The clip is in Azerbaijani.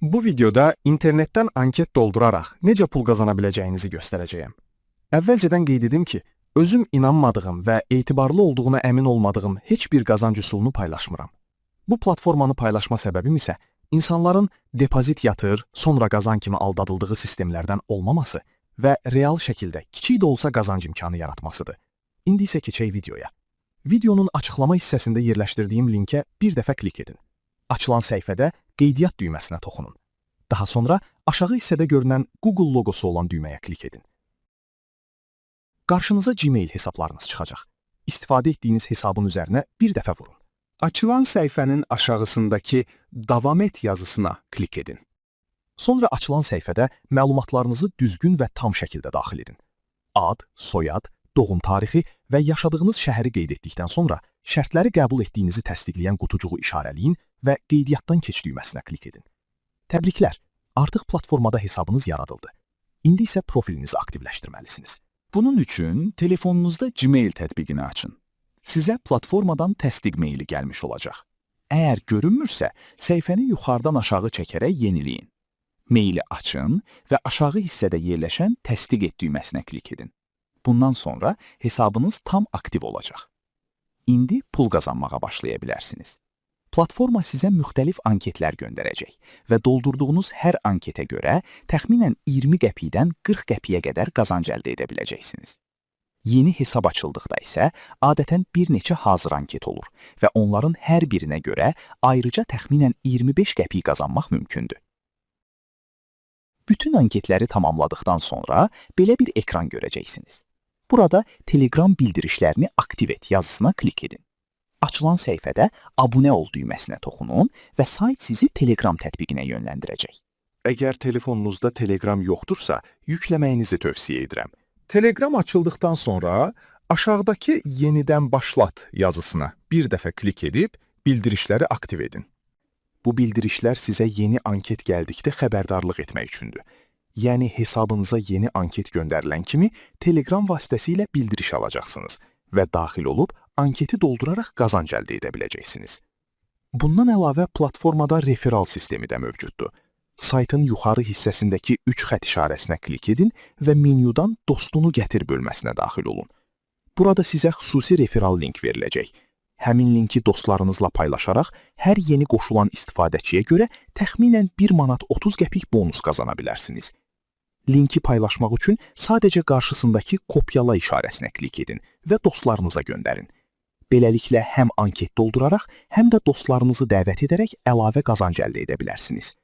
Bu videoda internetdən anket dolduraraq necə pul qazana biləcəyinizi göstərəcəyəm. Əvvəlcədən qeyd edim ki, özüm inanmadığım və etibarlı olduğuna əmin olmadığım heç bir qazanc üsulunu paylaşmıram. Bu platformanı paylaşma səbəbim isə insanların depozit yatır, sonra qazan kimi aldadıldığı sistemlərdən olmaması və real şəkildə kiçik də olsa qazanc imkanı yaratmasıdır. İndi isə keçək videoya. Videonun açıqlama hissəsində yerləşdirdiyim linkə bir dəfə klik edin. Açılan səhifədə qeydiyyat düyməsinə toxunun. Daha sonra aşağı hissədə görünən Google loqosu olan düyməyə klik edin. Qarşınıza Gmail hesablarınız çıxacaq. İstifadə etdiyiniz hesabın üzərinə bir dəfə vurun. Açılan səhifənin aşağısındakı "Davam et" yazısına klik edin. Sonra açılan səhifədə məlumatlarınızı düzgün və tam şəkildə daxil edin. Ad, soyad, doğum tarixi və yaşadığınız şəhəri qeyd etdikdən sonra şərtləri qəbul etdiyinizi təsdiqləyən qutucuğu işarələyin və qeydiyyatdan keç düyməsinə klik edin. Təbriklər, artıq platformada hesabınız yaradıldı. İndi isə profilinizi aktivləşdirməlisiniz. Bunun üçün telefonunuzda Gmail tətbiqini açın. Sizə platformadan təsdiq meyli gəlmiş olacaq. Əgər görünmürsə, səhifəni yuxarıdan aşağı çəkərək yeniləyin. Meyli açın və aşağı hissədə yerləşən təsdiq et düyməsinə klik edin. Bundan sonra hesabınız tam aktiv olacaq. İndi pul qazanmağa başlaya bilərsiniz. Platforma sizə müxtəlif anketlər göndərəcək və doldurduğunuz hər anketə görə təxminən 20 qəpikdən 40 qəpiyə qədər qazanc əldə edə biləcəksiniz. Yeni hesab açıldıqda isə adətən bir neçə hazır anket olur və onların hər birinə görə ayrıca təxminən 25 qəpik qazanmaq mümkündür. Bütün anketləri tamamladıqdan sonra belə bir ekran görəcəksiniz. Burada Telegram bildirişlərini aktiv et yazısına klik edin. Açılan səhifədə abunə ol düyməsinə toxunun və sayt sizi Telegram tətbiqinə yönləndirəcək. Əgər telefonunuzda Telegram yoxdursa, yükləməyinizi tövsiyə edirəm. Telegram açıldıqdan sonra aşağıdakı "Yenidən başlat" yazısına bir dəfə klik edib bildirişləri aktiv edin. Bu bildirişlər sizə yeni anket gəldikdə xəbərdarlıq etmək üçündür. Yəni hesabınıza yeni anket göndərilən kimi Telegram vasitəsilə bildiriş alacaqsınız və daxil olub anketi dolduraraq qazanc əldə edə biləcəksiniz. Bundan əlavə platformada referal sistemi də mövcuddur. Saytın yuxarı hissəsindəki 3 xətt işarəsinə klik edin və menyudan dostunu gətir bölməsinə daxil olun. Burada sizə xüsusi referal link veriləcək. Həmin linki dostlarınızla paylaşaraq hər yeni qoşulan istifadəçiyə görə təxminən 1 manat 30 qəpik bonus qazana bilərsiniz. Linki paylaşmaq üçün sadəcə qarşısındakı kopyala işarəsinə klik edin və dostlarınıza göndərin. Beləliklə həm anket dolduraraq, həm də dostlarınızı dəvət edərək əlavə qazanc əldə edə bilərsiniz.